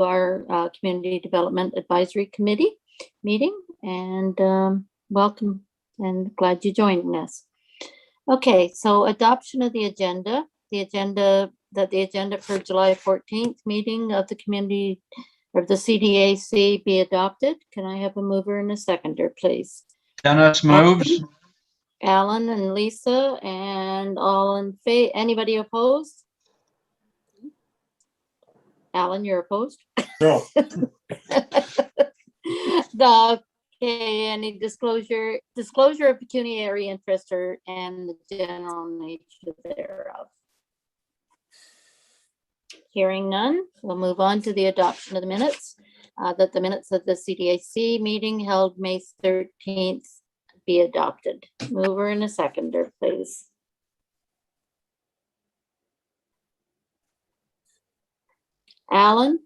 our Community Development Advisory Committee meeting, and welcome and glad you're joining us. Okay, so adoption of the agenda. The agenda for July 14th meeting of the community of the CDAC be adopted. Can I have a mover and a seconder, please? Dennis moves. Alan and Lisa, and all in favor. Anybody opposed? Alan, you're opposed? No. Okay, any disclosure of pecuniary interest or and the general nature thereof? Hearing none, we'll move on to the adoption of the minutes. That the minutes of the CDAC meeting held May 13th be adopted. Mover and a seconder, please. Alan,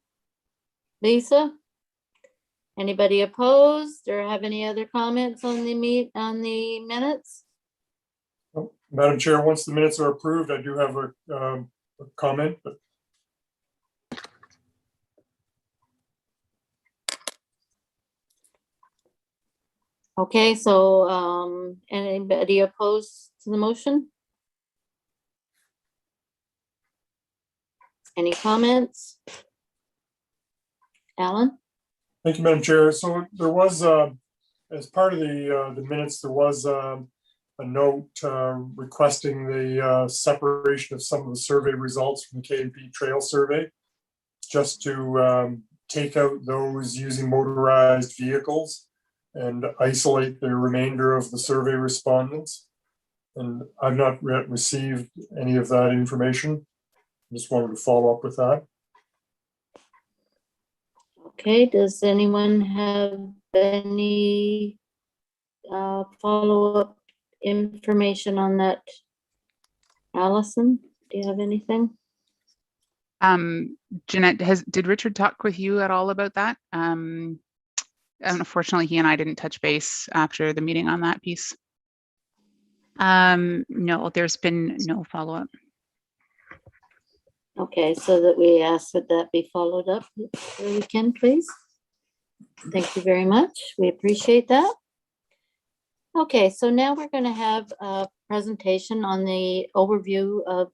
Lisa, anybody opposed or have any other comments on the minutes? Madam Chair, once the minutes are approved, I do have a comment. But okay, so anybody opposed to the motion? Any comments? Alan? thank you, Madam Chair. So there was, as part of the minutes, there was a note requesting the separation of some of the survey results from the KMP Trail Survey, just to take out those using motorized vehicles and isolate the remainder of the survey respondents. And I've not yet received any of that information. Just wanted to follow up with that. Okay, does anyone have any follow-up information on that? Allison, do you have anything? Jeanette, did Richard talk with you at all about that? Unfortunately, he and I didn't touch base after the meeting on that piece. No, there's been no follow-up. Okay, so that we ask that be followed up where we can, please. Thank you very much. We appreciate that. Okay, so now we're going to have a presentation on the overview of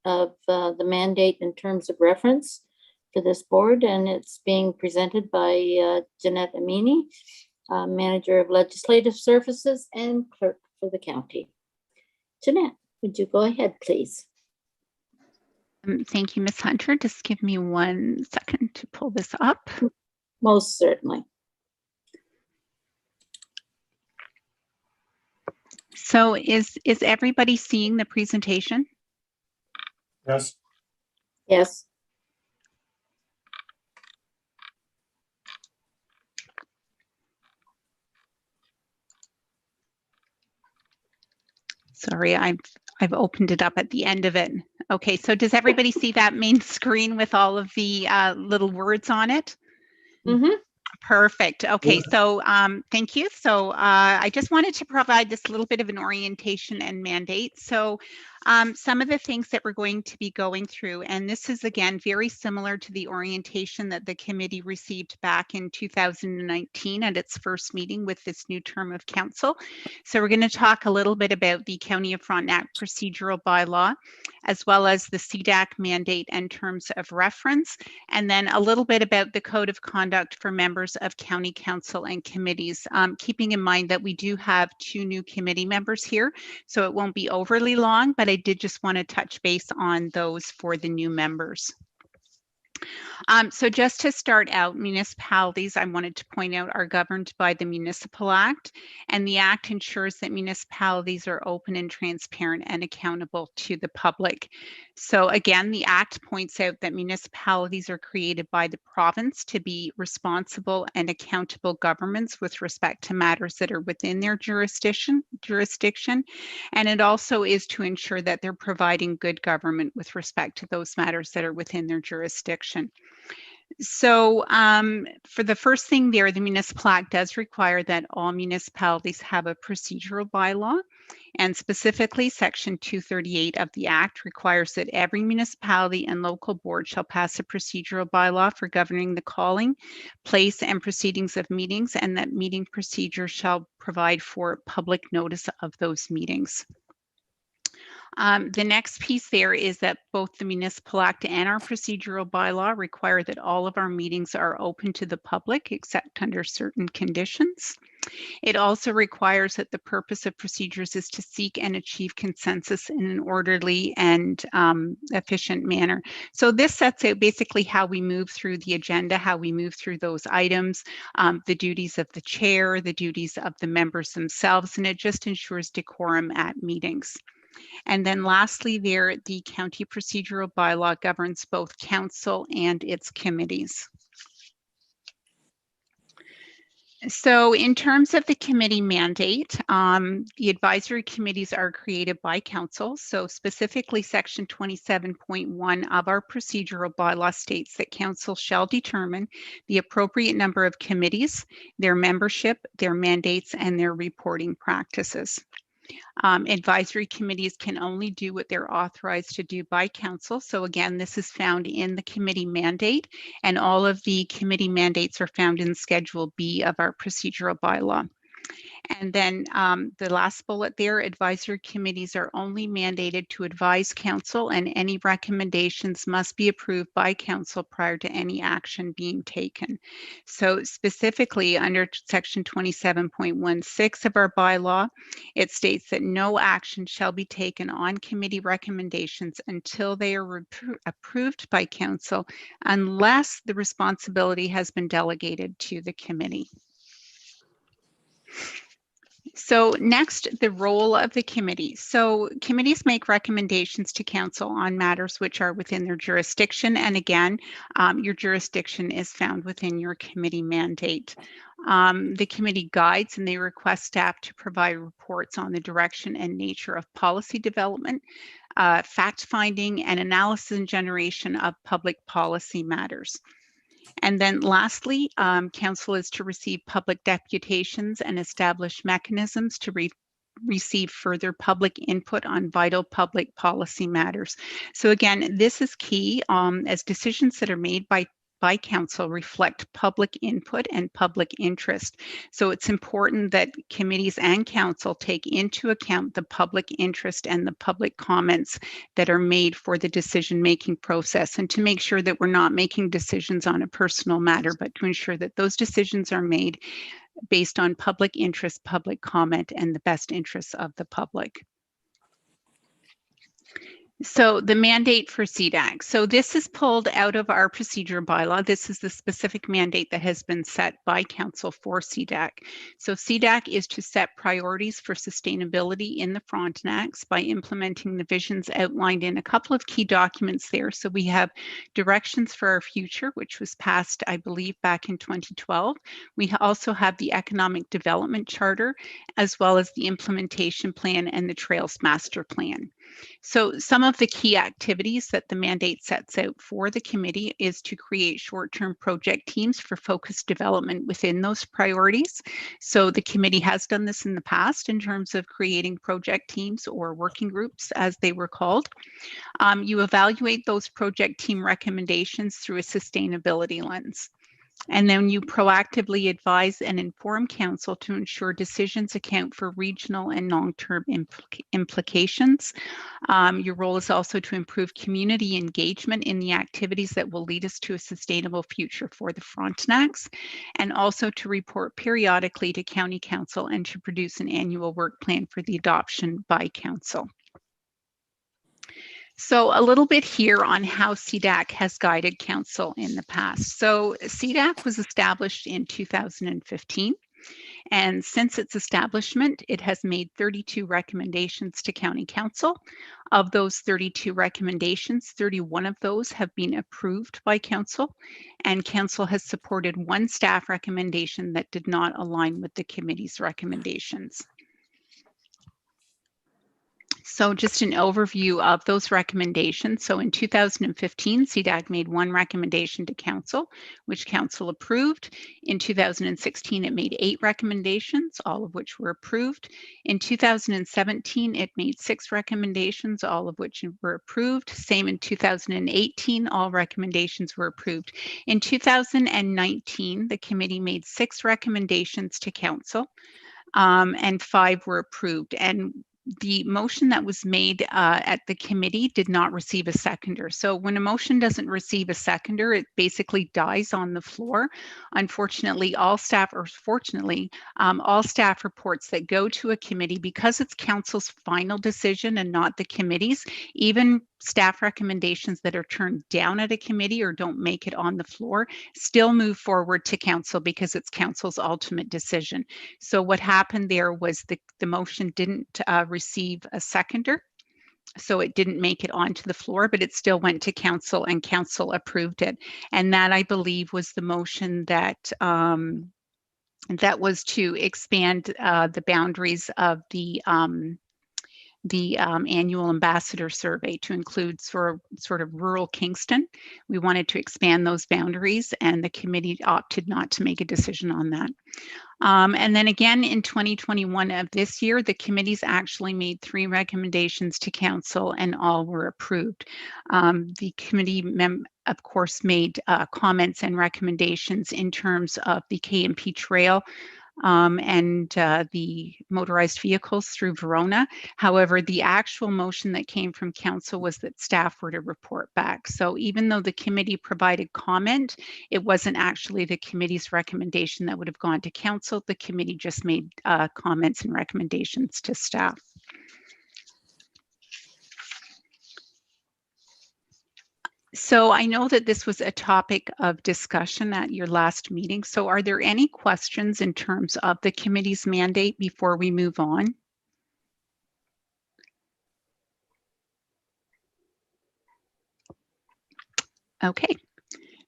the mandate in terms of reference for this board, and it's being presented by Jeanette Amini, Manager of Legislative Services and Clerk for the county. Jeanette, would you go ahead, please? Thank you, Ms. Hunter. Just give me 1 second to pull this up. Most certainly. So is everybody seeing the presentation? Yes. Yes. Sorry, I've opened it up at the end of it. Okay, so does everybody see that main screen with all of the little words on it? Mm-hmm. Perfect. Okay, so thank you. So I just wanted to provide this little bit of an orientation and mandate. So some of the things that we're going to be going through, and this is again very similar to the orientation that the committee received back in 2019 at its first meeting with this new term of council. So we're going to talk a little bit about the County of Frontenac Procedural Bylaw, as well as the Cdag mandate and terms of reference, and then a little bit about the Code of Conduct for members of County Council and committees, keeping in mind that we do have 2 new committee members here, so it won't be overly long, but I did just want to touch base on those for the new members. So just to start out, municipalities, I wanted to point out, are governed by the Municipal Act, and the Act ensures that municipalities are open and transparent and accountable to the public. So again, the Act points out that municipalities are created by the province to be responsible and accountable governments with respect to matters that are within their jurisdiction, and it also is to ensure that they're providing good government with respect to those matters that are within their jurisdiction. So for the first thing there, the Municipal Act does require that all municipalities have a procedural bylaw. And specifically, Section 238 of the Act requires that every municipality and local board shall pass a procedural bylaw for governing the calling, place, and proceedings of meetings, and that meeting procedure shall provide for public notice of those meetings. The next piece there is that both the Municipal Act and our procedural bylaw require that all of our meetings are open to the public except under certain conditions. It also requires that the purpose of procedures is to seek and achieve consensus in an orderly and efficient manner. So this sets out basically how we move through the agenda, how we move through those items, the duties of the chair, the duties of the members themselves, and it just ensures decorum at meetings. And then lastly there, the county procedural bylaw governs both council and its committees. So in terms of the committee mandate, the advisory committees are created by council. So specifically section 27.1 of our procedural bylaw states that council shall determine the appropriate number of committees, their membership, their mandates, and their reporting practices. Advisory committees can only do what they're authorized to do by council. So again, this is found in the committee mandate, and all of the committee mandates are found in Schedule B of our procedural bylaw. And then the last bullet there, advisory committees are only mandated to advise council, and any recommendations must be approved by council prior to any action being taken. So specifically under section 27.16 of our bylaw, it states that no action shall be taken on committee recommendations until they are approved by council, unless the responsibility has been delegated to the committee. So next, the role of the committee. So committees make recommendations to council on matters which are within their jurisdiction. And again, your jurisdiction is found within your committee mandate. The committee guides and they request staff to provide reports on the direction and nature of policy development, fact finding, and analysis and generation of public policy matters. And then lastly, council is to receive public deputations and establish mechanisms to receive further public input on vital public policy matters. So again, this is key as decisions that are made by council reflect public input and public interest. So it's important that committees and council take into account the public interest and the public comments that are made for the decision-making process, and to make sure that we're not making decisions on a personal matter, but to ensure that those decisions are made based on public interest, public comment, and the best interests of the public. So the mandate for Cdag. So this is pulled out of our procedure bylaw. This is the specific mandate that has been set by council for Cdag. So Cdag is to set priorities for sustainability in the Frontenacs by implementing the visions outlined in a couple of key documents there. So we have directions for our future, which was passed, I believe, back in 2012. We also have the economic development charter, as well as the implementation plan and the trails master plan. So some of the key activities that the mandate sets out for the committee is to create short-term project teams for focused development within those priorities. So the committee has done this in the past in terms of creating project teams or working groups, as they were called. You evaluate those project team recommendations through a sustainability lens. And then you proactively advise and inform council to ensure decisions account for regional and long-term implications. Your role is also to improve community engagement in the activities that will lead us to a sustainable future for the Frontenacs, and also to report periodically to county council and to produce an annual work plan for the adoption by council. So a little bit here on how Cdag has guided council in the past. So Cdag was established in 2015. And since its establishment, it has made 32 recommendations to County Council. Of those 32 recommendations, 31 of those have been approved by Council, and Council has supported one staff recommendation that did not align with the committee's recommendations. So just an overview of those recommendations. So in 2015, Cdag made one recommendation to council, which council approved. In 2016, it made 8 recommendations, all of which were approved. In 2017, it made 6 recommendations, all of which were approved. Same in 2018, all recommendations were approved. In 2019, the committee made 6 recommendations to council, and 5 were approved. And the motion that was made at the committee did not receive a seconder. So when a motion doesn't receive a seconder, it basically dies on the floor. Unfortunately, all staff, or fortunately, all staff reports that go to a committee, because it's council's final decision and not the committee's, even staff recommendations that are turned down at a committee or don't make it on the floor still move forward to council because it's council's ultimate decision. So what happened there was the motion didn't receive a seconder, so it didn't make it onto the floor, but it still went to council and council approved it. And that, I believe, was the motion that that was to expand the boundaries of the annual ambassador survey to include sort of rural Kingston. We wanted to expand those boundaries, and the committee opted not to make a decision on that. And then again, in 2021 of this year, the committees actually made 3 recommendations to council, and all were approved. The committee, of course, made comments and recommendations in terms of the KMP Trail and the motorized vehicles through Verona. However, the actual motion that came from council was that staff were to report back. So even though the committee provided comment, it wasn't actually the committee's recommendation that would have gone to council. The committee just made comments and recommendations to staff. So I know that this was a topic of discussion at your last meeting. So are there any questions in terms of the committee's mandate before we move on? Okay.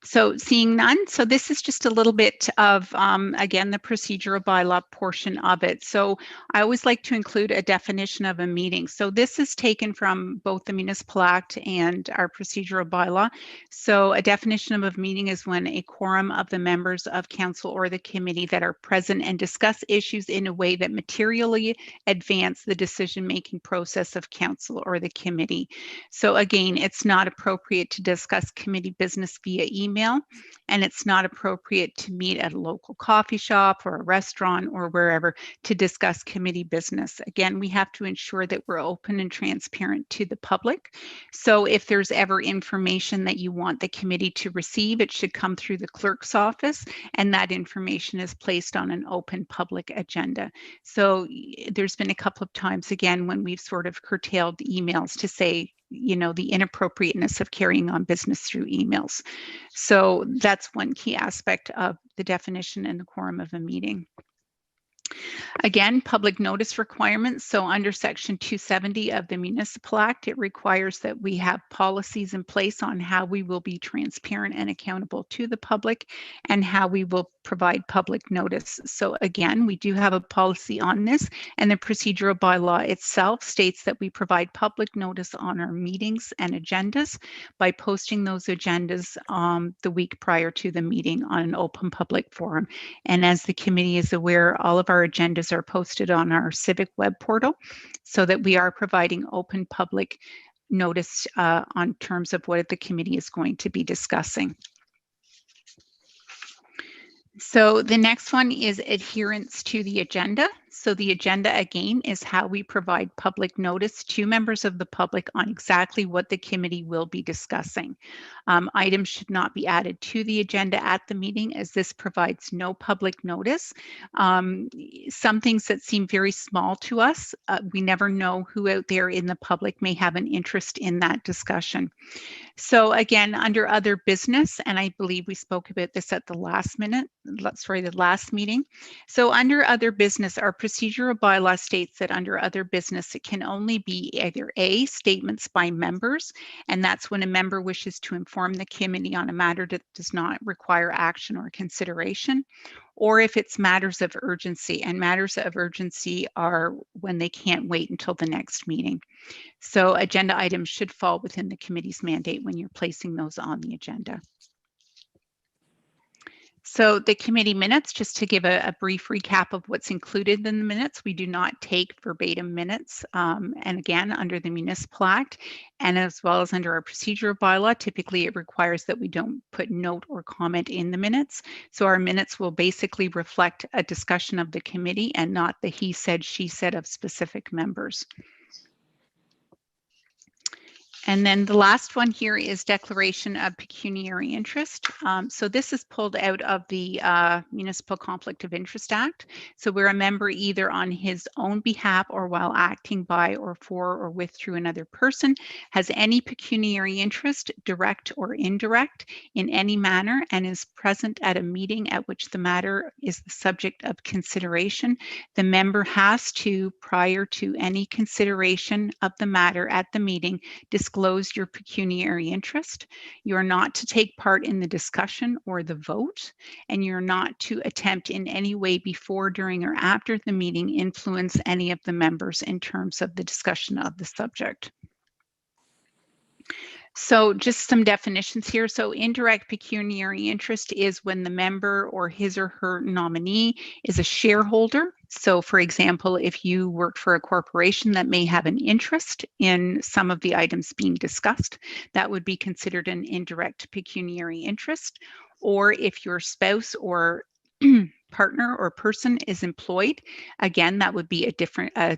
So seeing none, so this is just a little bit of, again, the procedural bylaw portion of it. So I always like to include a definition of a meeting. So this is taken from both the Municipal Act and our procedural bylaw. So a definition of a meeting is when a quorum of the members of council or the committee that are present and discuss issues in a way that materially advance the decision-making process of council or the committee. So again, it's not appropriate to discuss committee business via email, and it's not appropriate to meet at a local coffee shop or a restaurant or wherever to discuss committee business. Again, we have to ensure that we're open and transparent to the public. So if there's ever information that you want the committee to receive, it should come through the clerk's office, and that information is placed on an open public agenda. So there's been a couple of times, again, when we've sort of curtailed emails to say, you know, the inappropriateness of carrying on business through emails. So that's one key aspect of the definition and the quorum of a meeting. Again, public notice requirements. So under Section 270 of the Municipal Act, it requires that we have policies in place on how we will be transparent and accountable to the public and how we will provide public notice. So again, we do have a policy on this, and the procedural bylaw itself states that we provide public notice on our meetings and agendas by posting those agendas the week prior to the meeting on an open public forum. And as the committee is aware, all of our agendas are posted on our civic web portal so that we are providing open public notice on terms of what the committee is going to be discussing. So the next one is adherence to the agenda. So the agenda, again, is how we provide public notice to members of the public on exactly what the committee will be discussing. Items should not be added to the agenda at the meeting, as this provides no public notice. Some things that seem very small to us, we never know who out there in the public may have an interest in that discussion. So again, under other business, and I believe we spoke about this at the last meeting. So under other business, our procedural bylaw states that under other business, it can only be either A, statements by members, and that's when a member wishes to inform the committee on a matter that does not require action or consideration, or if it's matters of urgency, and matters of urgency are when they can't wait until the next meeting. So agenda items should fall within the committee's mandate when you're placing those on the agenda. So the committee minutes, just to give a brief recap of what's included in the minutes, we do not take verbatim minutes. And again, under the Municipal Act, and as well as under our procedural bylaw, typically it requires that we don't put note or comment in the minutes. So our minutes will basically reflect a discussion of the committee and not the he said, she said of specific members. And then the last one here is declaration of pecuniary interest. So this is pulled out of the Municipal Conflict of Interest Act. So where a member either on his own behalf or while acting by or for or with through another person has any pecuniary interest, direct or indirect, in any manner and is present at a meeting at which the matter is the subject of consideration, the member has to, prior to any consideration of the matter at the meeting, disclose your pecuniary interest. You're not to take part in the discussion or the vote, and you're not to attempt in any way before, during, or after the meeting influence any of the members in terms of the discussion of the subject. So just some definitions here. So indirect pecuniary interest is when the member or his or her nominee is a shareholder. So for example, if you work for a corporation that may have an interest in some of the items being discussed, that would be considered an indirect pecuniary interest. Or if your spouse or partner or person is employed, again, that would be a different a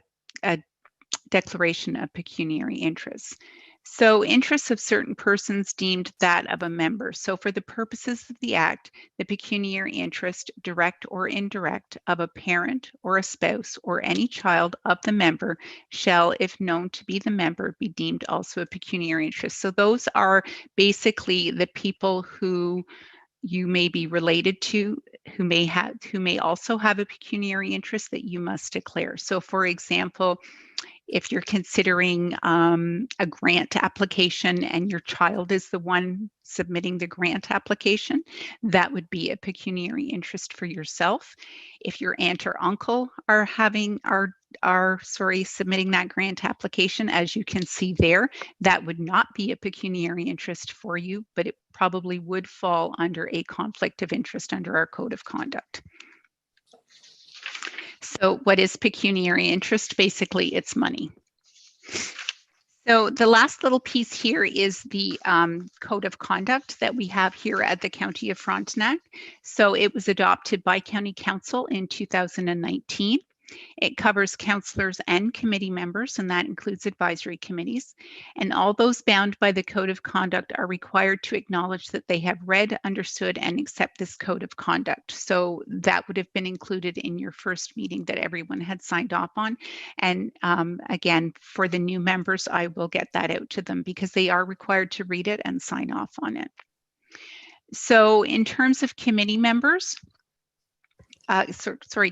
declaration of pecuniary interest. So interests of certain persons deemed that of a member. So for the purposes of the Act, the pecuniary interest, direct or indirect, of a parent or a spouse or any child of the member shall, if known to be the member, be deemed also a pecuniary interest. So those are basically the people who you may be related to, who may also have a pecuniary interest that you must declare. So for example, if you're considering a grant application and your child is the one submitting the grant application, that would be a pecuniary interest for yourself. If your aunt or uncle are submitting that grant application, as you can see there, that would not be a pecuniary interest for you, but it probably would fall under a conflict of interest under our code of conduct. So what is pecuniary interest? Basically, it's money. So the last little piece here is the code of conduct that we have here at the County of Frontenac. So it was adopted by County Council in 2019. It covers councillors and committee members, and that includes advisory committees. And all those bound by the code of conduct are required to acknowledge that they have read, understood, and accept this code of conduct. So that would have been included in your first meeting that everyone had signed off on. And again, for the new members, I will get that out to them because they are required to read it and sign off on it. So in terms of committee members,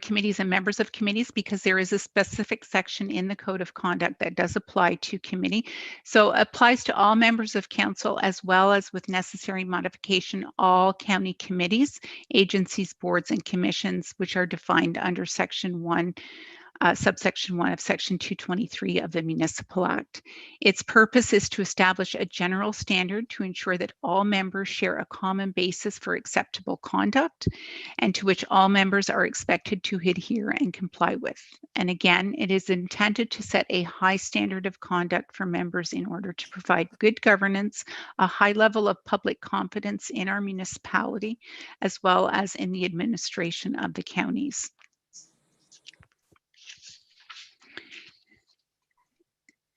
committees and members of committees, because there is a specific section in the code of conduct that does apply to committee. So it applies to all members of council, as well as, with necessary modification, all county committees, agencies, boards, and commissions, which are defined under section 1, subsection 1 of section 223 of the Municipal Act. Its purpose is to establish a general standard to ensure that all members share a common basis for acceptable conduct and to which all members are expected to adhere and comply with. And again, it is intended to set a high standard of conduct for members in order to provide good governance, a high level of public confidence in our municipality, as well as in the administration of the counties.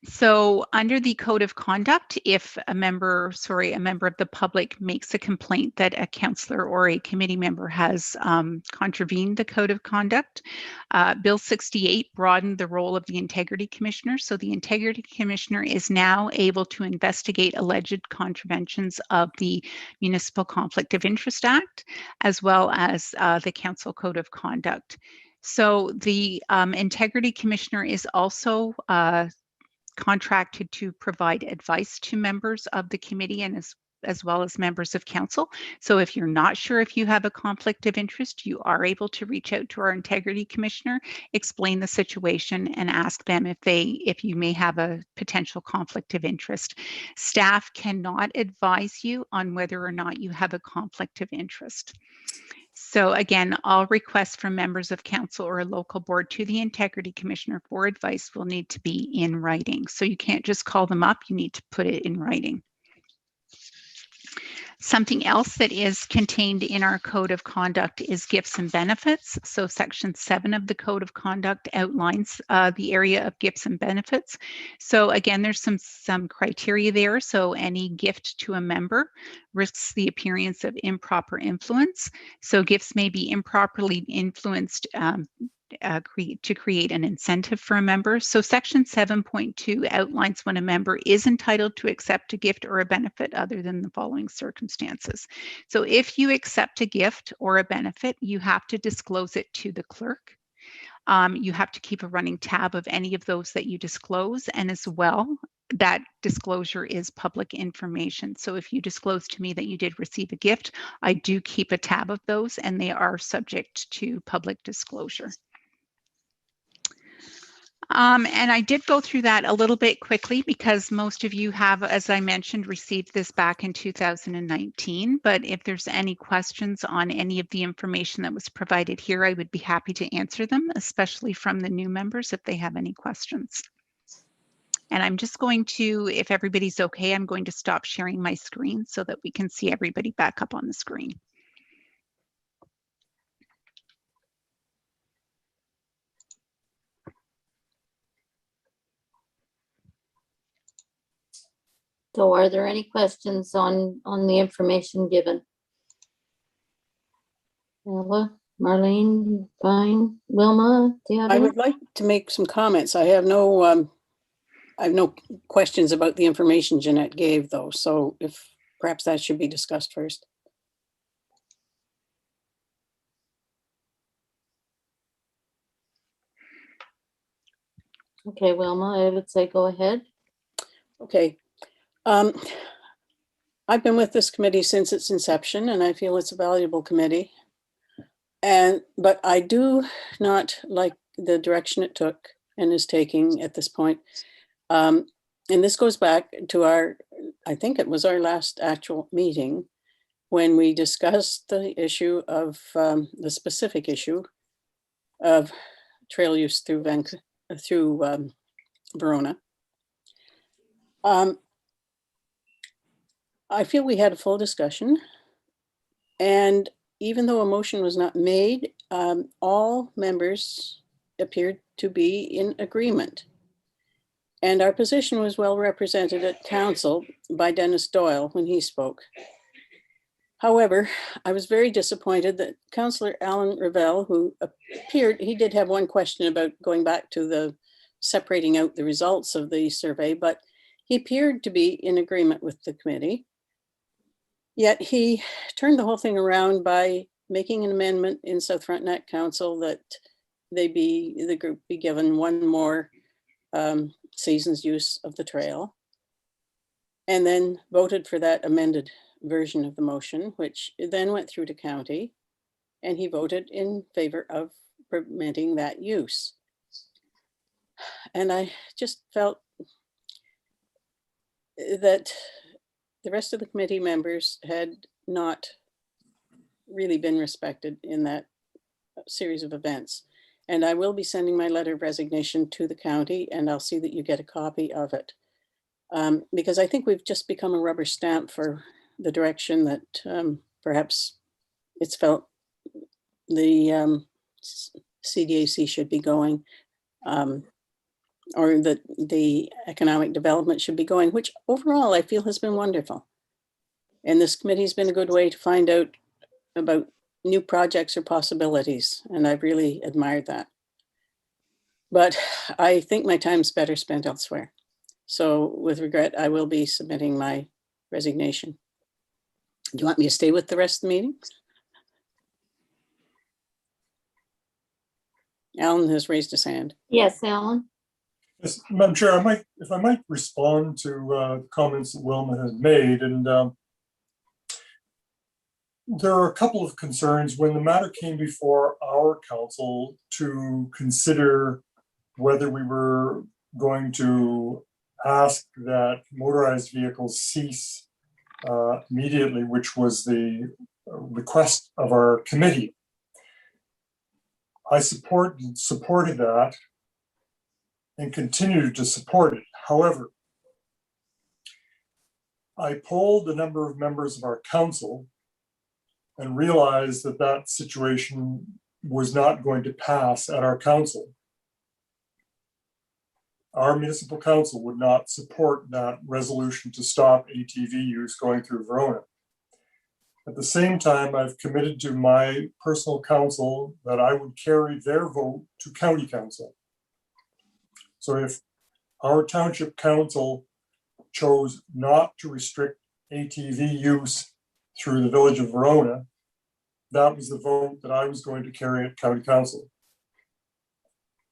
So under the code of conduct, if a member of the public makes a complaint that a councillor or a committee member has contravened the code of conduct, Bill 68 broadened the role of the Integrity Commissioner. So the Integrity Commissioner is now able to investigate alleged contraventions of the Municipal Conflict of Interest Act, as well as the Council Code of Conduct. So the Integrity Commissioner is also contracted to provide advice to members of the committee and is as well as members of council. So if you're not sure if you have a conflict of interest, you are able to reach out to our integrity commissioner, explain the situation, and ask them if you may have a potential conflict of interest. Staff cannot advise you on whether or not you have a conflict of interest. So again, all requests from members of council or a local board to the integrity commissioner for advice will need to be in writing. So you can't just call them up, you need to put it in writing. Something else that is contained in our code of conduct is gifts and benefits. So section 7 of the code of conduct outlines the area of gifts and benefits. So again, there's some criteria there. So any gift to a member risks the appearance of improper influence. So gifts may be improperly influenced to create an incentive for a member. So section 7.2 outlines when a member is entitled to accept a gift or a benefit other than the following circumstances. So if you accept a gift or a benefit, you have to disclose it to the clerk. You have to keep a running tab of any of those that you disclose, and as well, that disclosure is public information. So if you disclose to me that you did receive a gift, I do keep a tab of those, and they are subject to public disclosure. And I did go through that a little bit quickly because most of you have, as I mentioned, received this back in 2019. But if there's any questions on any of the information that was provided here, I would be happy to answer them, especially from the new members if they have any questions. And I'm just going to, if everybody's okay, I'm going to stop sharing my screen so that we can see everybody back up on the screen. So are there any questions on the information given? Ella, Marlene, fine. Wilma, do you have I any? would like to make some comments. I have no questions about the information Jeanette gave, though. So if perhaps that should be discussed first. Okay, Wilma, I would say go ahead. Okay. I've been with this committee since its inception, and I feel it's a valuable committee. But I do not like the direction it took and is taking at this point. And this goes back to I think it was our last actual meeting when we discussed the issue of the specific issue of trail use through Verona. I feel we had a full discussion, and even though a motion was not made, all members appeared to be in agreement. And our position was well represented at council by Dennis Doyle when he spoke. However, I was very disappointed that Councillor Alan Revelle, who appeared, he did have one question about going back to the separating out the results of the survey, but he appeared to be in agreement with the committee. Yet he turned the whole thing around by making an amendment in South Frontenac Council that the group be given one more season's use of the trail, and then voted for that amended version of the motion, which then went through to county, and he voted in favor of permitting that use. And I just felt that the rest of the committee members had not really been respected in that series of events. And I will be sending my letter of resignation to the county, and I'll see that you get a copy of it. Because I think we've just become a rubber stamp for the direction that perhaps it's felt the CDAC should be going, or that the economic development should be going, which overall I feel has been wonderful. And this committee has been a good way to find out about new projects or possibilities, and I've really admired that. But I think my time's better spent elsewhere. So with regret, I will be submitting my resignation. Do you want me to stay with the rest of the meeting? Alan has raised his hand. Yes, Alan. Yes, Madam Chair, if I might respond to comments that Wilma has made, and there are a couple of concerns when the matter came before our council to consider whether we were going to ask that motorized vehicles cease immediately, which was the request of our committee. I supported that and continue to support it. However, I polled a number of members of our council and realized that that situation was not going to pass at our council. Our municipal council would not support that resolution to stop ATV use going through Verona. At the same time, I've committed to my personal council that I would carry their vote to county council. So if our township council chose not to restrict ATV use through the village of Verona, that was the vote that I was going to carry at county council.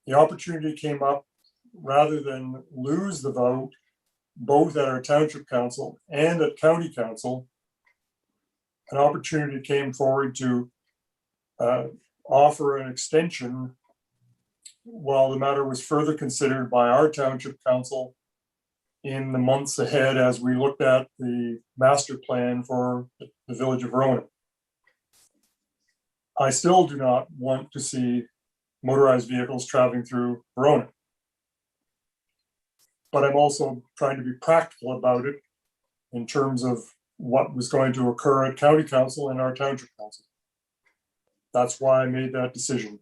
The opportunity came up, rather than lose the vote, both at our township council and at county council, an opportunity came forward to offer an extension while the matter was further considered by our township council in the months ahead as we looked at the master plan for the village of Verona. I still do not want to see motorized vehicles traveling through Verona. But I'm also trying to be practical about it in terms of what was going to occur at county council and our township council. That's why I made that decision.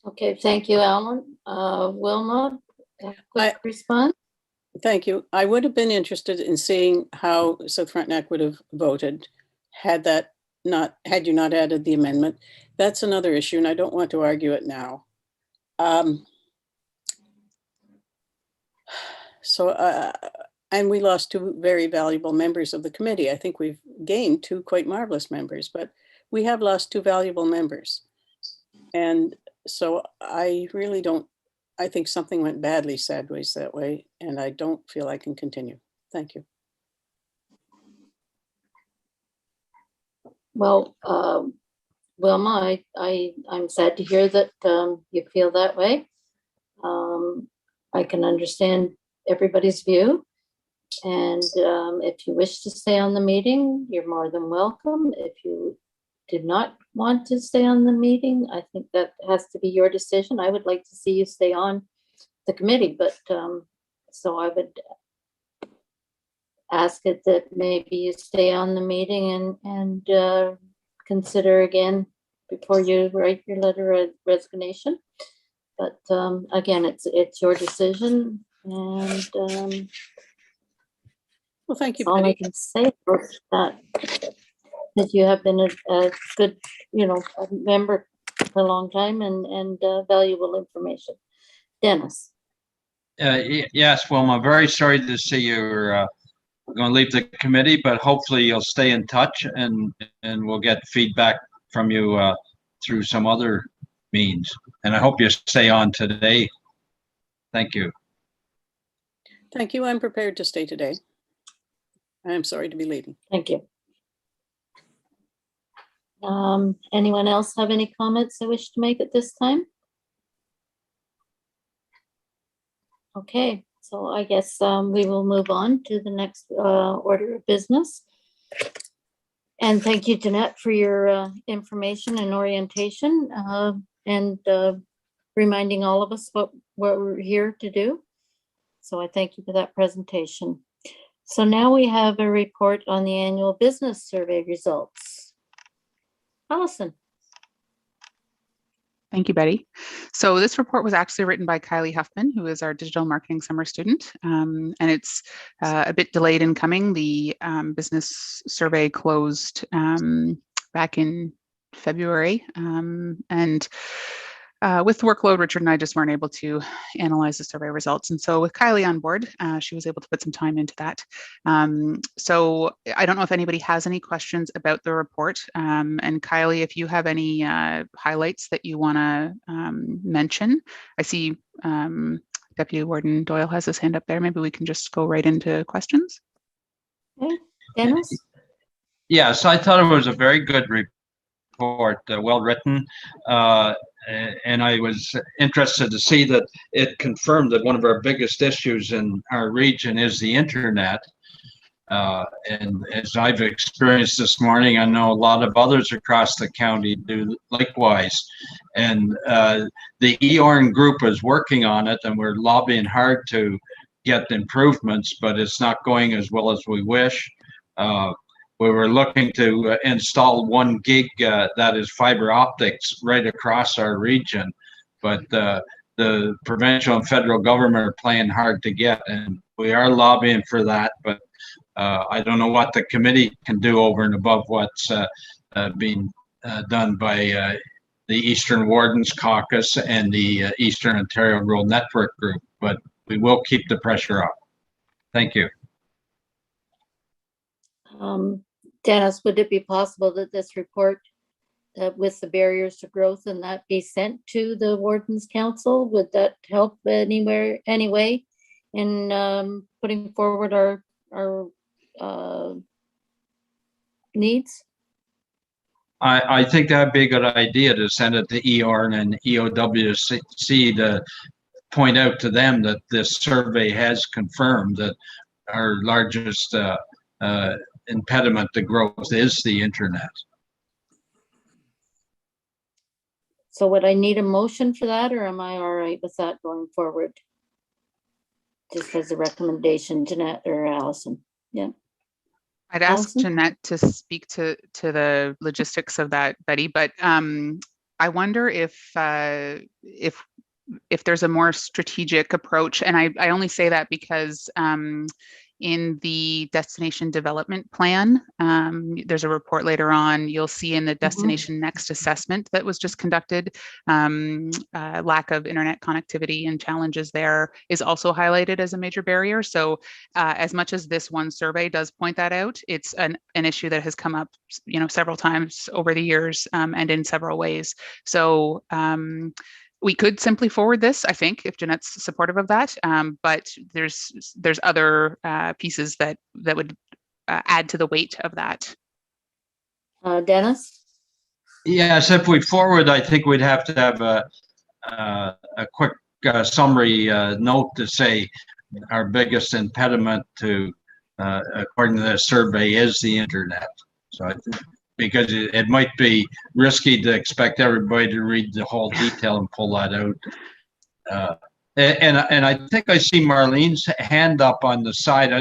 Okay, thank you, Alan. Wilma, a quick response? Thank you. I would have been interested in seeing how South Frontenac would have voted had you not added the amendment. That's another issue, and I don't want to argue it now. And we lost two very valuable members of the committee. I think we've gained two quite marvelous members, but we have lost two valuable members. And so I really don't, I think something went badly sideways that way, and I don't feel I can continue. Thank you. Well, Wilma, I'm sad to hear that you feel that way. I can understand everybody's view. And if you wish to stay on the meeting, you're more than welcome. If you did not want to stay on the meeting, I think that has to be your decision. I would like to see you stay on the committee, but so I would ask it that maybe you stay on the meeting and consider again before you write your letter of resignation. But again, it's your decision, and well, thank you, all I Betty. can say is that you have been a good, a member for a long time and valuable information. Dennis. Yes, well, I'm very sorry to see you're going to leave the committee, but hopefully you'll stay in touch and we'll get feedback from you through some other means. And I hope you stay on today. Thank you. Thank you. I'm prepared to stay today. I'm sorry to be leaving. Thank you. Anyone else have any comments they wish to make at this time? Okay, so I guess we will move on to the next order of business. And thank you, Jeanette, for your information and orientation and reminding all of us what we're here to do. So I thank you for that presentation. So now we have a report on the annual business survey results. Allison. Thank you, Betty. So this report was actually written by Kylie Huffman, who is our digital marketing summer student. And it's a bit delayed in coming. The business survey closed back in February. With the workload, Richard and I just weren't able to analyze the survey results. And so with Kylie on board, she was able to put some time into that. So I don't know if anybody has any questions about the report. And Kylie, if you have any highlights that you want to mention, I see Deputy Warden Doyle has his hand up there. Maybe we can just go right into questions. Okay, Dennis? Yes, I thought it was a very good report, well written. And I was interested to see that it confirmed that one of our biggest issues in our region is the internet. And as I've experienced this morning, I know a lot of others across the county do likewise. And the EORN group is working on it, and we're lobbying hard to get improvements, but it's not going as well as we wish. We were looking to install 1 gig that is fiber optics right across our region, but the provincial and federal government are playing hard to get, and we are lobbying for that, but I don't know what the committee can do over and above what's being done by the Eastern Wardens Caucus and the Eastern Ontario Rural Network Group, but we will keep the pressure up. Thank you. Dennis, would it be possible that this report with the barriers to growth and that be sent to the Wardens Council? Would that help anyway in putting forward our needs? I think that'd be a good idea to send it to EORN and EOWC to point out to them that this survey has confirmed that our largest impediment to growth is the internet. So would I need a motion for that, or am I all right with that going forward? Just as a recommendation, Jeanette or Allison? Yeah. I'd ask Allison? Jeanette to speak to the logistics of that, Betty, but I wonder if there's a more strategic approach, and I only say that because in the destination development plan, there's a report later on, you'll see in the destination next assessment that was just conducted, lack of internet connectivity and challenges there is also highlighted as a major barrier. So as much as this one survey does point that out, it's an issue that has come up, several times over the years and in several ways. So we could simply forward this, I think, if Jeanette's supportive of that. But there's other pieces that would add to the weight of that. Dennis? Yes, if we forward, I think we'd have to have a quick summary note to say our biggest impediment to, according to the survey, is the internet. So I think, because it might be risky to expect everybody to read the whole detail and pull that out. And I think I see Marlene's hand up on the side.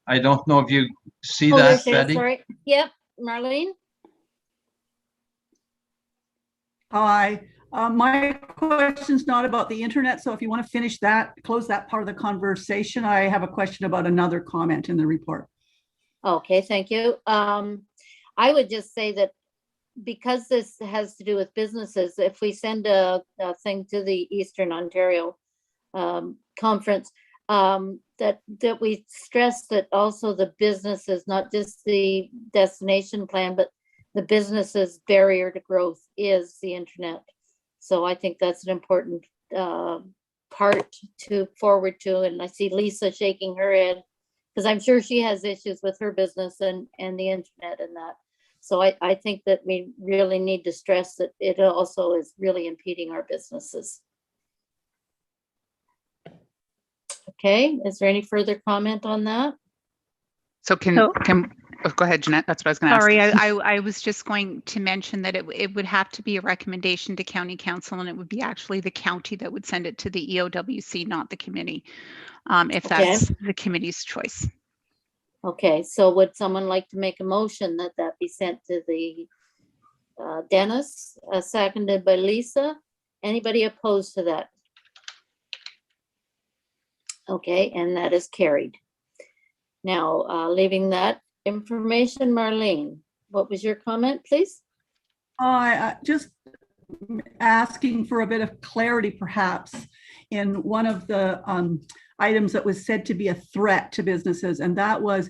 I don't know if you see that, Betty. Sorry. Yep, Marlene. Hi. My question's not about the internet, so if you want to finish that, close that part of the conversation, I have a question about another comment in the report. Okay, thank you. I would just say that because this has to do with businesses, if we send a thing to the Eastern Ontario conference, that we stress that also the businesses, not just the destination plan, but the businesses' barrier to growth is the internet. So I think that's an important part to forward to. And I see Lisa shaking her head, because I'm sure she has issues with her business and the internet and that. So I think that we really need to stress that it also is really impeding our businesses. Okay, is there any further comment on that? So go ahead, Jeanette. That's what I was going to ask. Sorry, I was just going to mention that it would have to be a recommendation to county council, and it would be actually the county that would send it to the EOWC, not the committee, if that's the committee's choice. Okay, so would someone like to make a motion that be sent to the Dennis, seconded by Lisa? Anybody opposed to that? Okay, and that is carried. Now, leaving that information, Marlene, what was your comment, please? Just asking for a bit of clarity, perhaps, in one of the items that was said to be a threat to businesses, and that was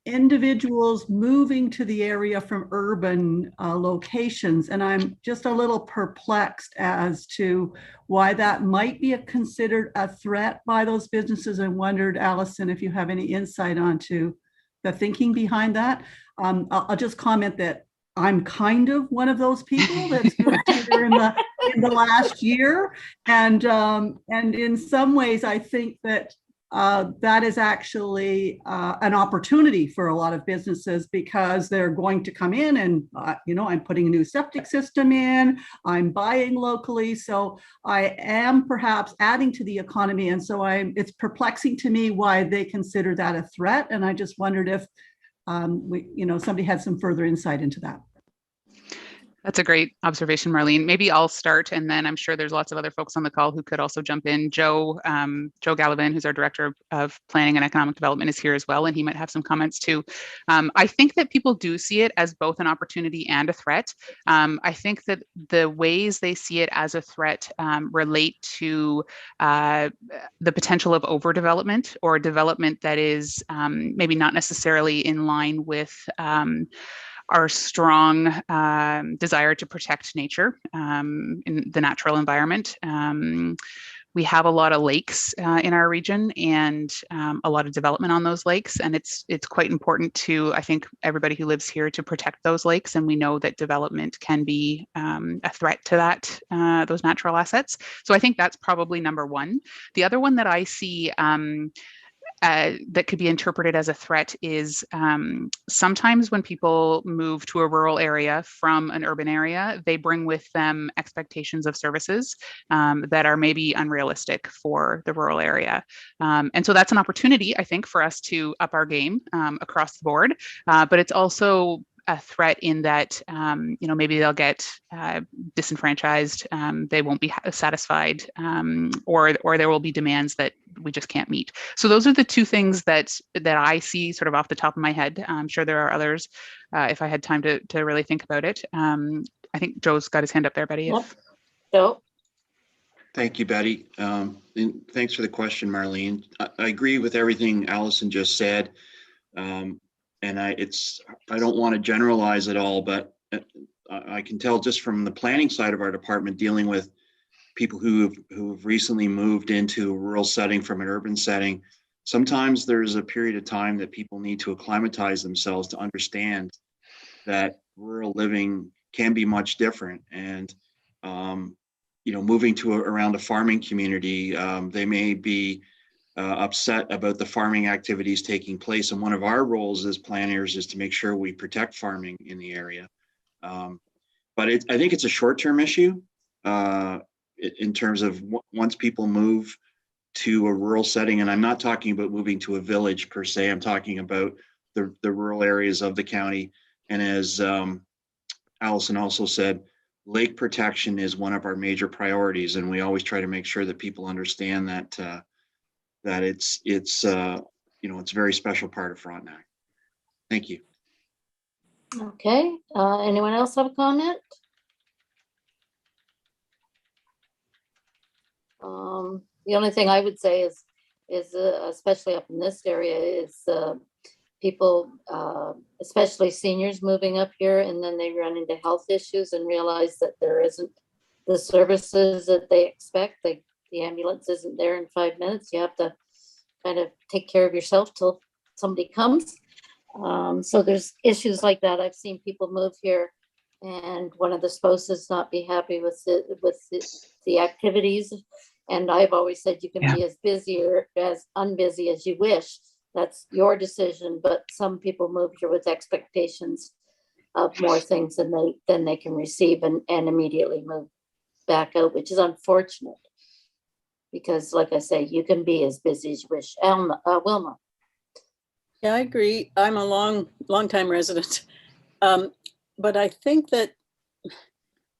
individuals moving to the area from urban locations. And I'm just a little perplexed as to why that might be considered a threat by those businesses, and wondered, Allison, if you have any insight onto the thinking behind that. I'll just comment that I'm kind of one of those people that's moved here in the last year, and in some ways, I think that that is actually an opportunity for a lot of businesses, because they're going to come in and I'm putting a new septic system in, I'm buying locally, so I am perhaps adding to the economy, and so it's perplexing to me why they consider that a threat, and I just wondered if somebody had some further insight into that. That's a great observation, Marlene. Maybe I'll start, and then I'm sure there's lots of other folks on the call who could also jump in. Joe Gallivan, who's our Director of Planning and Economic Development, is here as well, and he might have some comments too. I think that people do see it as both an opportunity and a threat. I think that the ways they see it as a threat relate to the potential of overdevelopment, or development that is maybe not necessarily in line with our strong desire to protect nature in the natural environment. We have a lot of lakes in our region, and a lot of development on those lakes, and it's quite important to, I think, everybody who lives here to protect those lakes. And we know that development can be a threat to that those natural assets. So I think that's probably number one. The other one that I see that could be interpreted as a threat is sometimes when people move to a rural area from an urban area, they bring with them expectations of services that are maybe unrealistic for the rural area. And so that's an opportunity, I think, for us to up our game across the board. But it's also a threat in that, maybe they'll get disenfranchised, they won't be satisfied, or there will be demands that we just can't meet. So those are the two things that I see sort of off the top of my head. I'm sure there are others if I had time to really think about it. I think Joe's got his hand up there, Betty. Yep. Joe? Thank you, Betty. And thanks for the question, Marlene. I agree with everything Allison just said. And I don't want to generalize at all, but I can tell just from the planning side of our department, dealing with people who've recently moved into a rural setting from an urban setting, sometimes there's a period of time that people need to acclimatize themselves to understand that rural living can be much different. And moving around a farming community, they may be upset about the farming activities taking place. And one of our roles as planners is to make sure we protect farming in the area. But I think it's a short-term issue in terms of once people move to a rural setting, and I'm not talking about moving to a village per se, I'm talking about the rural areas of the county. And as Allison also said, lake protection is one of our major priorities. And we always try to make sure that people understand that it's a very special part of Frontenac. Thank you. Okay, anyone else have a comment? The only thing I would say is especially up in this area is people, especially seniors moving up here, and then they run into health issues and realize that there isn't the services that they expect. The ambulance isn't there in 5 minutes. You have to kind of take care of yourself till somebody comes. So there's issues like that. I've seen people move here and one of the spouses not be happy with the activities. And I've always said you can be as busy or as unbusy as you wish. That's your decision. But some people move here with expectations of more things than they can receive and immediately move back out, which is unfortunate. Because like I say, you can be as busy as you wish. Wilma. Yeah, I agree. I'm a long time resident. But I think that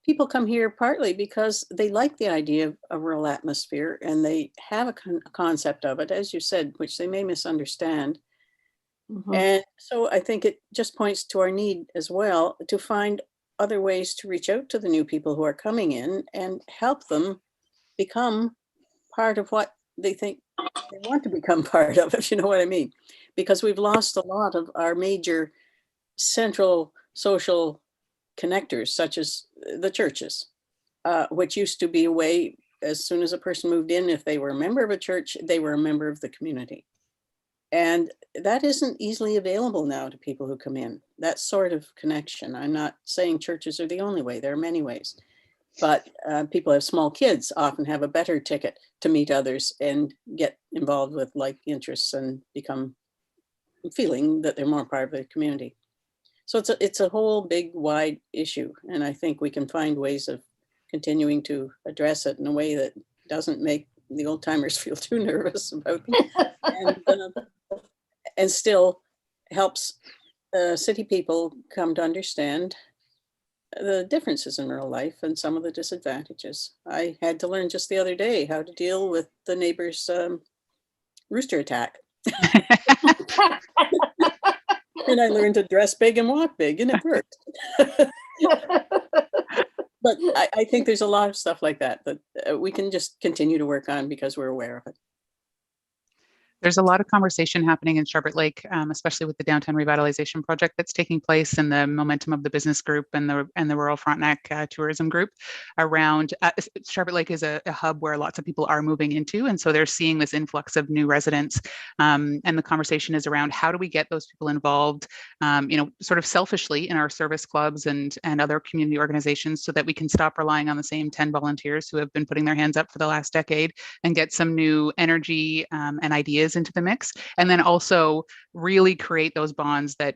people come here partly because they like the idea of a rural atmosphere, and they have a concept of it, as you said, which they may misunderstand. Mm-hmm. And so I think it just points to our need as well to find other ways to reach out to the new people who are coming in and help them become part of what they think they want to become part of, if you know what I mean. Because we've lost a lot of our major central social connectors, such as the churches, which used to be a way, as soon as a person moved in, if they were a member of a church, they were a member of the community. And that isn't easily available now to people who come in, that sort of connection. I'm not saying churches are the only way, there are many ways. But people who have small kids often have a better ticket to meet others and get involved with like interests and become feeling that they're more part of the community. So it's a whole big, wide issue. And I think we can find ways of continuing to address it in a way that doesn't make the old timers feel too nervous about it and still helps city people come to understand the differences in rural life and some of the disadvantages. I had to learn just the other day how to deal with the neighbor's rooster attack. And I learned to dress big and walk big, and it worked. But I think there's a lot of stuff like that that we can just continue to work on because we're aware of it. There's a lot of conversation happening in Sherbet Lake, especially with the downtown revitalization project that's taking place and the momentum of the business group and the Rural Frontenac tourism group around. Sherbet Lake is a hub where lots of people are moving into, and so they're seeing this influx of new residents. And the conversation is around how do we get those people involved, sort of selfishly in our service clubs and other community organizations, so that we can stop relying on the same 10 volunteers who have been putting their hands up for the last decade and get some new energy and ideas into the mix, and then also really create those bonds that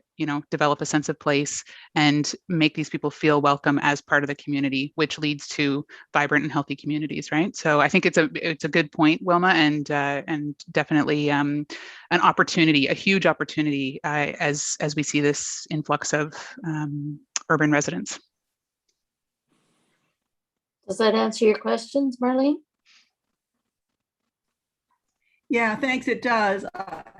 develop a sense of place and make these people feel welcome as part of the community, which leads to vibrant and healthy communities, right? So I think it's a good point, Wilma, and definitely an opportunity, a huge opportunity as we see this influx of urban residents. Does that answer your questions, Marlene? Yeah, thanks, it does.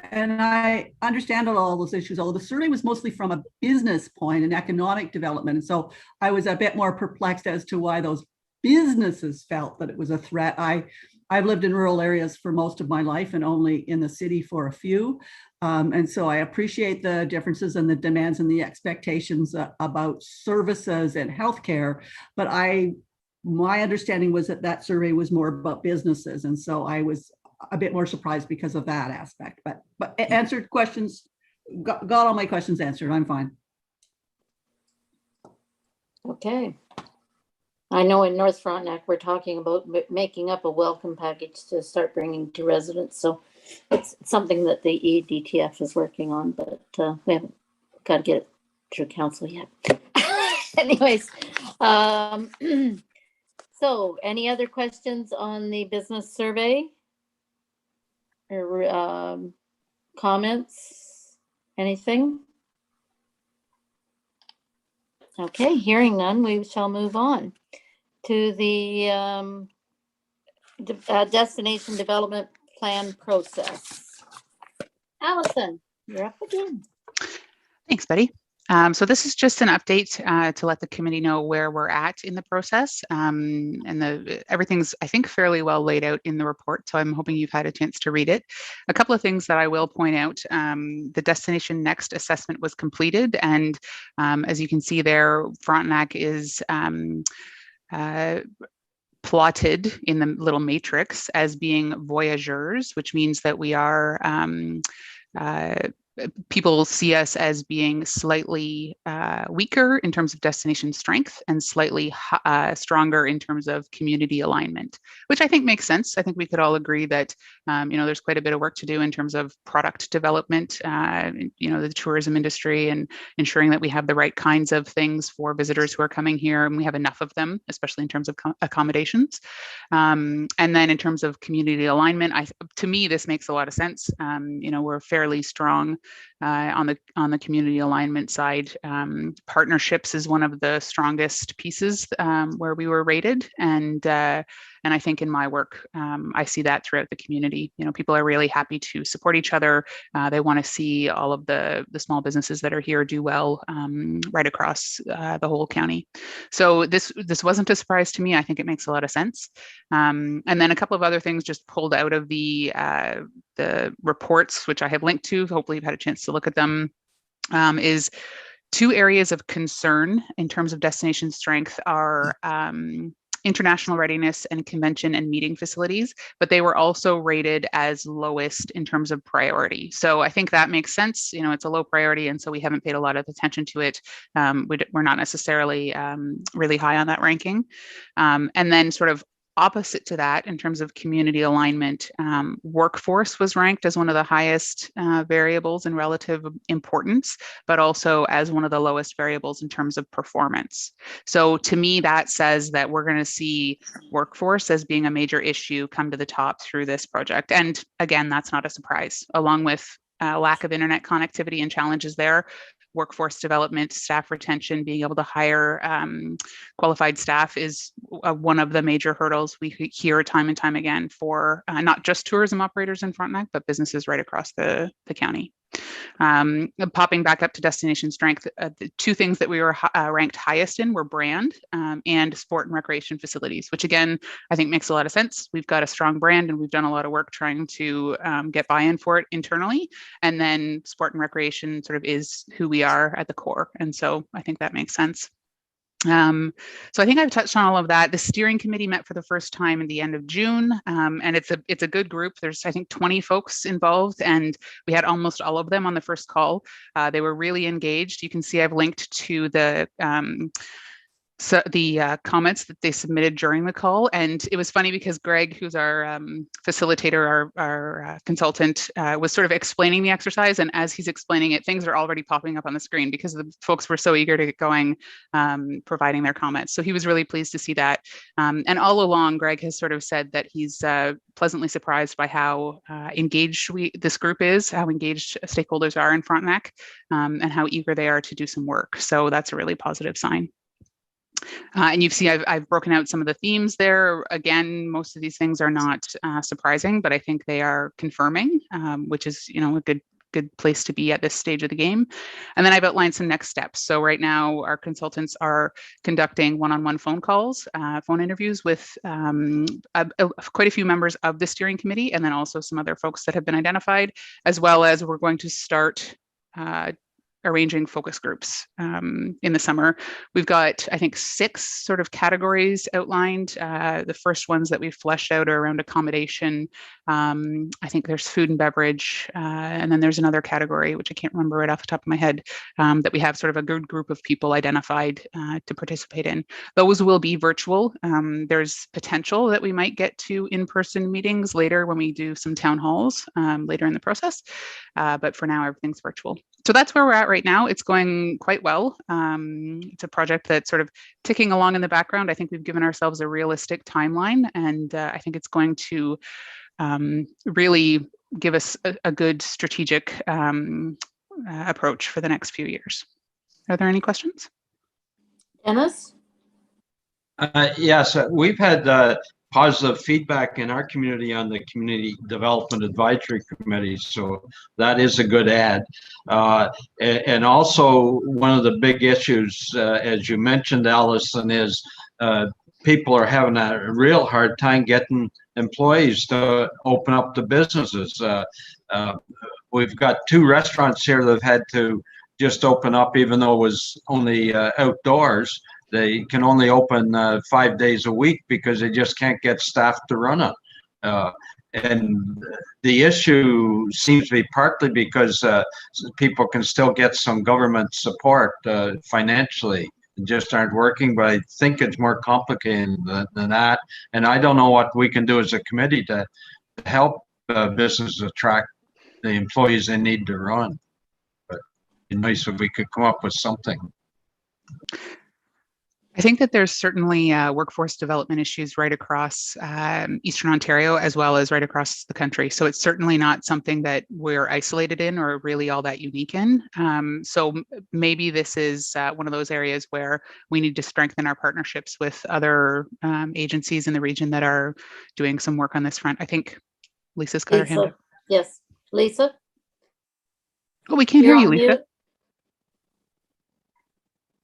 And I understand all those issues, although the survey was mostly from a business point and economic development. And so I was a bit more perplexed as to why those businesses felt that it was a threat. I've lived in rural areas for most of my life and only in the city for a few. And so I appreciate the differences and the demands and the expectations about services and healthcare. But my understanding was that survey was more about businesses. And so I was a bit more surprised because of that aspect, but answered questions, got all my questions answered. I'm fine. Okay. I know in North Frontenac, we're talking about making up a welcome package to start bringing to residents. So it's something that the EDTF is working on, but we haven't got to get it through council yet. Anyways, so any other questions on the business survey? Or comments, anything? Okay, hearing none, we shall move on to the destination development plan process. Allison, you're up again. Thanks, Betty. So this is just an update to let the committee know where we're at in the process. And everything's, I think, fairly well laid out in the report. So I'm hoping you've had a chance to read it. A couple of things that I will point out. The Destination Next assessment was completed. And as you can see there, Frontenac is plotted in the little matrix as being voyageurs, which means that we are people see us as being slightly weaker in terms of destination strength and slightly stronger in terms of community alignment, which I think makes sense. I think we could all agree that, there's quite a bit of work to do in terms of product development, the tourism industry and ensuring that we have the right kinds of things for visitors who are coming here and we have enough of them, especially in terms of accommodations. And then in terms of community alignment, to me, this makes a lot of sense. We're fairly strong on the community alignment side. Partnerships is one of the strongest pieces where we were rated, and I think in my work, I see that throughout the community. People are really happy to support each other. They want to see all of the small businesses that are here do well right across the whole county. So this wasn't a surprise to me. I think it makes a lot of sense. And then a couple of other things just pulled out of the reports, which I have linked to. Hopefully you've had a chance to look at them, is two areas of concern in terms of destination strength are international readiness and convention and meeting facilities, but they were also rated as lowest in terms of priority. So I think that makes sense. You know, it's a low priority, and so we haven't paid a lot of attention to it. We're not necessarily really high on that ranking. And then sort of opposite to that, in terms of community alignment, workforce was ranked as one of the highest variables in relative importance, but also as one of the lowest variables in terms of performance. So to me, that says that we're going to see workforce as being a major issue come to the top through this project. And again, that's not a surprise. Along with lack of internet connectivity and challenges there, workforce development, staff retention, being able to hire qualified staff is one of the major hurdles we hear time and time again for not just tourism operators in Frontenac, but businesses right across the county. Popping back up to destination strength, the two things that we were ranked highest in were brand and sport and recreation facilities, which again, I think makes a lot of sense. We've got a strong brand and we've done a lot of work trying to get buy-in for it internally. And then sport and recreation sort of is who we are at the core. And so I think that makes sense. So I think I've touched on all of that. The steering committee met for the first time at the end of June, and it's a good group. There's, I think, 20 folks involved, and we had almost all of them on the first call. They were really engaged. You can see I've linked to the comments that they submitted during the call. And it was funny because Greg, who's our facilitator, our consultant, was sort of explaining the exercise. And as he's explaining it, things are already popping up on the screen because the folks were so eager to get going, providing their comments. So he was really pleased to see that. And all along, Greg has sort of said that he's pleasantly surprised by how engaged this group is, how engaged stakeholders are in Frontenac, and how eager they are to do some work. So that's a really positive sign. And you've seen I've broken out some of the themes there. Again, most of these things are not surprising, but I think they are confirming, which is, you know, a good place to be at this stage of the game. And then I've outlined some next steps. So right now, our consultants are conducting one-on-one phone calls, phone interviews with quite a few members of the steering committee, and then also some other folks that have been identified, as well as we're going to start arranging focus groups in the summer. We've got, I think, 6 sort of categories outlined. The first ones that we've fleshed out are around accommodation. I think there's food and beverage, and then there's another category, which I can't remember right off the top of my head, that we have sort of a good group of people identified to participate in. Those will be virtual. There's potential that we might get to in-person meetings later when we do some town halls later in the process, but for now, everything's virtual. So that's where we're at right now. It's going quite well. It's a project that's sort of ticking along in the background. I think we've given ourselves a realistic timeline, and I think it's going to really give us a good strategic approach for the next few years. Are there any questions? Dennis? Yes, we've had positive feedback in our community on the Community Development Advisory Committee, so that is a good add. And also, one of the big issues, as you mentioned, Allison, is people are having a real hard time getting employees to open up the businesses. We've got 2 restaurants here that have had to just open up, even though it was only outdoors. They can only open 5 days a week because they just can't get staff to run it. And the issue seems to be partly because people can still get some government support financially, just aren't working, but I think it's more complicated than that. And I don't know what we can do as a committee to help businesses attract the employees they need to run. But it'd be nice if we could come up with something. I think that there's certainly workforce development issues right across Eastern Ontario, as well as right across the country. So it's certainly not something that we're isolated in or really all that unique in. So maybe this is one of those areas where we need to strengthen our partnerships with other agencies in the region that are doing some work on this front. I think Lisa's got her hand up. Yes, Lisa? Oh, we can't hear you, Lisa. Mute.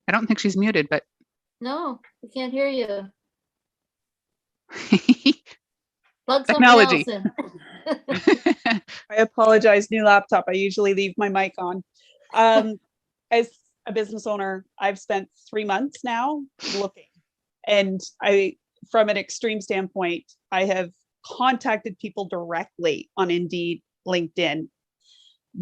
I don't think she's muted, but. No, we can't hear you. Technology. I apologize, new laptop. I usually leave my mic on. As a business owner, I've spent 3 months now looking, and from an extreme standpoint, I have contacted people directly on Indeed, LinkedIn.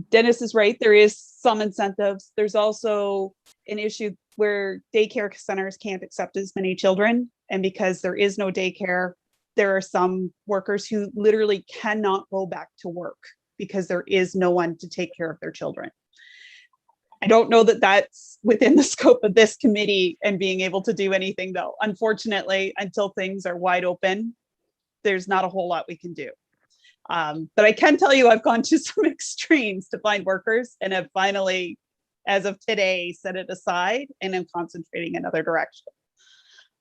Dennis is right. There is some incentives. There's also an issue where daycare centers can't accept as many children. And because there is no daycare, there are some workers who literally cannot go back to work because there is no one to take care of their children. I don't know that that's within the scope of this committee and being able to do anything, though. Unfortunately, until things are wide open, there's not a whole lot we can do. But I can tell you I've gone to some extremes to find workers and have finally, as of today, set it aside and am concentrating in other direction.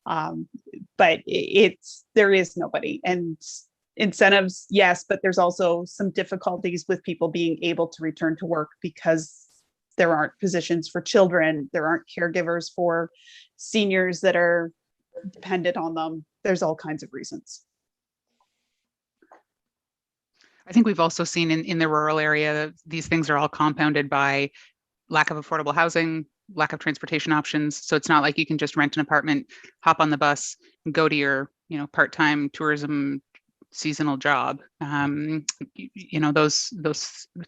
But there is nobody. And incentives, yes, but there's also some difficulties with people being able to return to work because there aren't positions for children. There aren't caregivers for seniors that are dependent on them. There's all kinds of reasons. I think we've also seen in the rural area, these things are all compounded by lack of affordable housing, lack of transportation options. So it's not like you can just rent an apartment, hop on the bus, and go to your, part-time tourism seasonal job. Those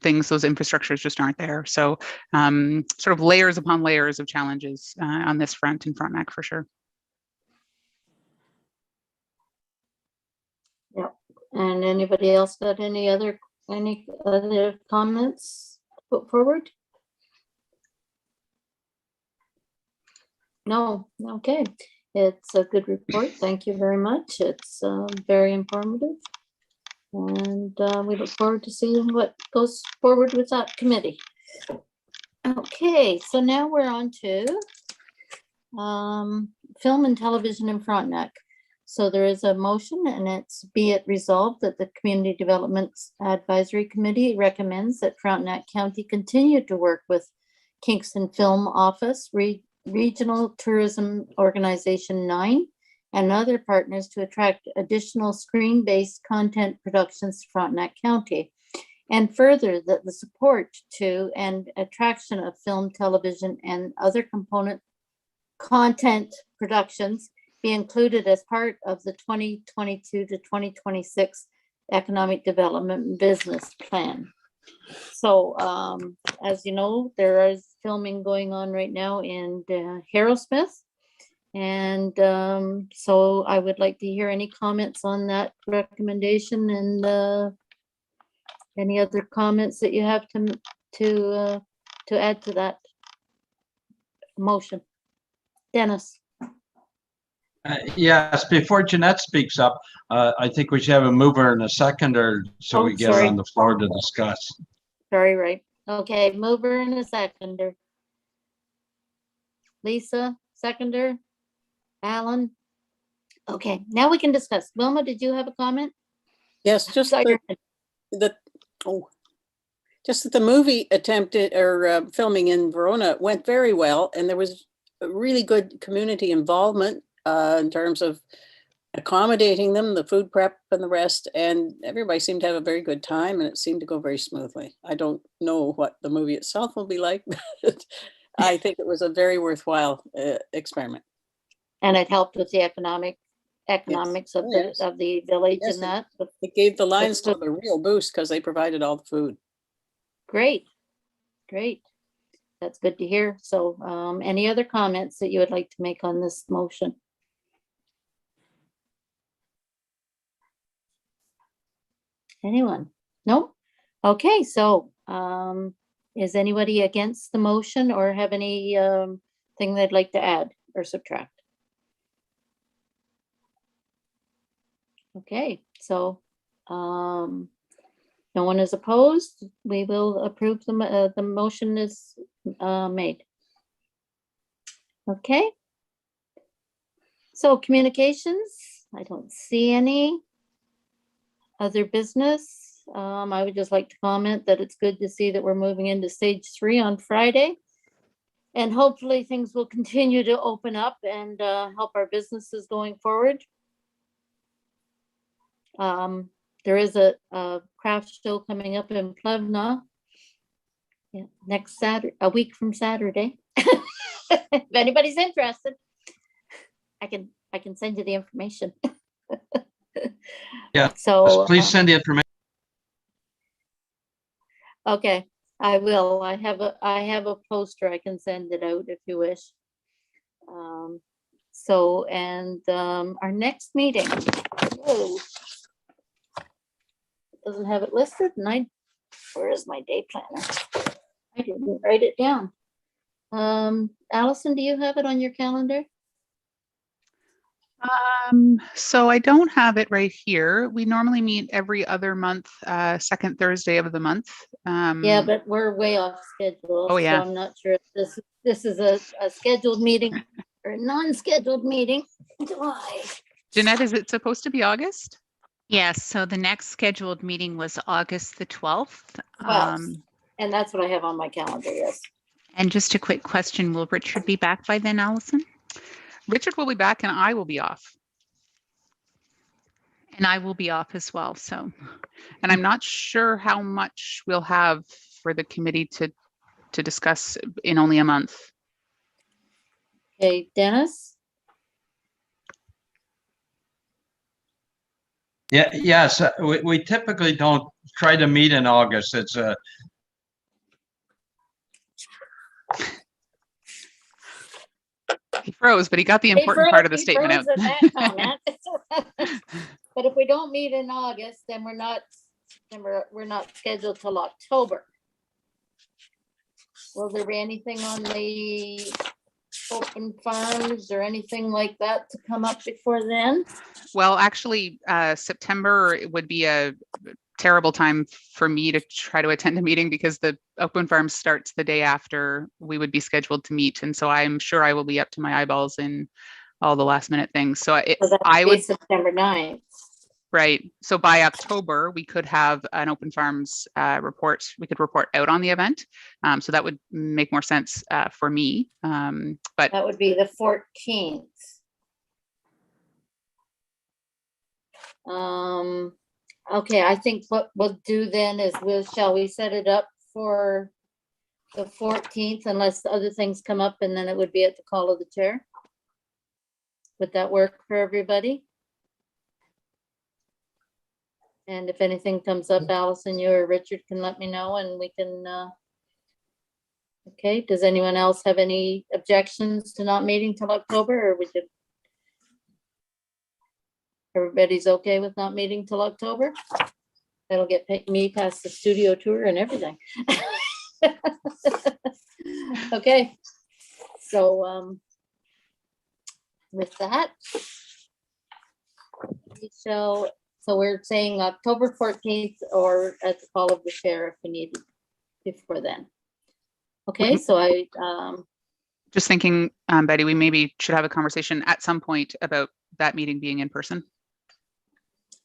things, those infrastructures just aren't there. So sort of layers upon layers of challenges on this front in Frontenac for sure. Yeah. And anybody else got any other comments put forward? No. Okay. It's a good report. Thank you very much. It's very informative. And we look forward to seeing what goes forward with that committee. Okay, so now we're on to film and television in Frontenac. So there is a motion, and it's be it resolved that the Community Development Advisory Committee recommends that Frontenac County continue to work with Kingston Film Office, Regional Tourism Organization 9, and other partners to attract additional screen-based content productions to Frontenac County. And further, that the support to and attraction of film, television, and other component content productions be included as part of the 2022 to 2026 Economic Development Business Plan. So as you know, there is filming going on right now in Harrowsmith. And so I would like to hear any comments on that recommendation and any other comments that you have to add to that motion. Dennis. Yes, before Jeanette speaks up, I think we should have a mover and a seconder so we get it on the floor to discuss. Sorry, right. Okay, mover and a seconder. Lisa, seconder. Alan. Okay, now we can discuss. Wilma, did you have a comment? Yes, just that the movie attempted or filming in Verona went very well, and there was a really good community involvement in terms of accommodating them, the food prep and the rest, and everybody seemed to have a very good time, and it seemed to go very smoothly. I don't know what the movie itself will be like, but I think it was a very worthwhile experiment. And it helped with the economics of the village. Yes, and that. It gave the Lions Club a real boost because they provided all the food. Great. That's good to hear. So any other comments that you would like to make on this motion? Anyone? No? Okay, so is anybody against the motion or have any thing they'd like to add or subtract? Okay, so no one is opposed. We will approve the motion is made. Okay. So communications, I don't see any other business. I would just like to comment that it's good to see that we're moving into stage 3 on Friday. And hopefully things will continue to open up and help our businesses going forward. There is a craft show coming up in Plevna next Saturday, a week from Saturday. If anybody's interested, I can I can send you the information. Yeah, So, please send the information. okay, I will. I have a poster. I can send it out if you wish. So, and our next meeting. Whoa. It doesn't have it listed, and where is my day planner? I didn't write it down. Allison, do you have it on your calendar? So I don't have it right here. We normally meet every other month, second Thursday of the month. Yeah, but we're way off schedule. Oh, yeah. So I'm not sure if this is a scheduled meeting or a non-scheduled meeting. July. Jeanette, is it supposed to be August? Yes, so the next scheduled meeting was August the 12th. And that's what I have on my calendar, yes. And just a quick question, will Richard be back by then, Allison? Richard will be back and I will be off. And I will be off as well, so. And I'm not sure how much we'll have for the committee to discuss in only a month. Okay, Dennis? Yeah, yes, we typically don't try to meet in August. It's He froze, but he got the important part of the statement out. But if we don't meet in August, then we're not scheduled till October. Will there be anything on the open farms or anything like that to come up before then? Well, actually, September would be a terrible time for me to try to attend a meeting because the open farm starts the day after we would be scheduled to meet. And so I'm sure I will be up to my eyeballs in all the last minute things. So I would September 9th. Right. So by October, we could have an open farms report. We could report out on the event. So that would make more sense for me. But that would be the 14th. Okay, I think what we'll do then is shall we set it up for the 14th unless other things come up, and then it would be at the call of the chair? Would that work for everybody? And if anything comes up, Allison, you or Richard can let me know and we can, okay, does anyone else have any objections to not meeting till October, or would you? Everybody's okay with not meeting till October? That'll get me past the studio tour and everything. Okay, so with that, we shall. So we're saying October 14th or at the call of the chair if we need it before then. Okay, so I just thinking, Betty, we maybe should have a conversation at some point about that meeting being in person.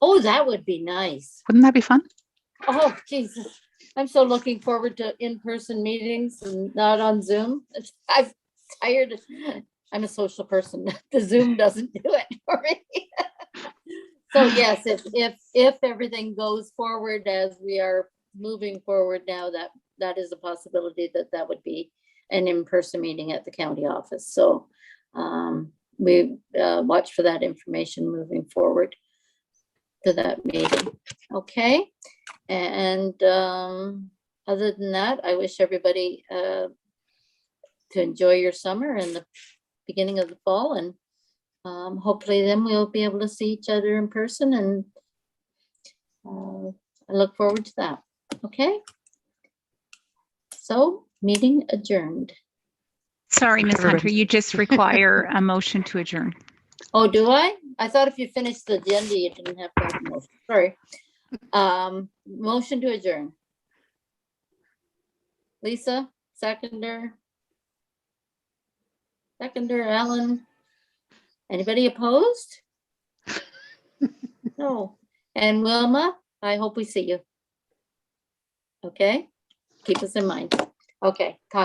Oh, that would be nice. Wouldn't that be fun? Oh, Jesus. I'm so looking forward to in-person meetings and not on Zoom. I'm tired. I'm a social person. The Zoom doesn't do it for me. So yes, if everything goes forward as we are moving forward now, that is a possibility that would be an in-person meeting at the county office. So we watch for that information moving forward to that meeting. Okay, and other than that, I wish everybody to enjoy your summer and the beginning of the fall, and hopefully then we'll be able to see each other in person, and I look forward to that. Okay. So meeting adjourned. Sorry, Ms. Hunter, you just require a motion to adjourn. Oh, do I? I thought if you finished the agenda, you didn't have to have a motion. Sorry. Motion to adjourn. Lisa, seconder. Seconder, Alan. Anybody opposed? No. And Wilma, I hope we see you. Okay, keep us in mind. Okay, talk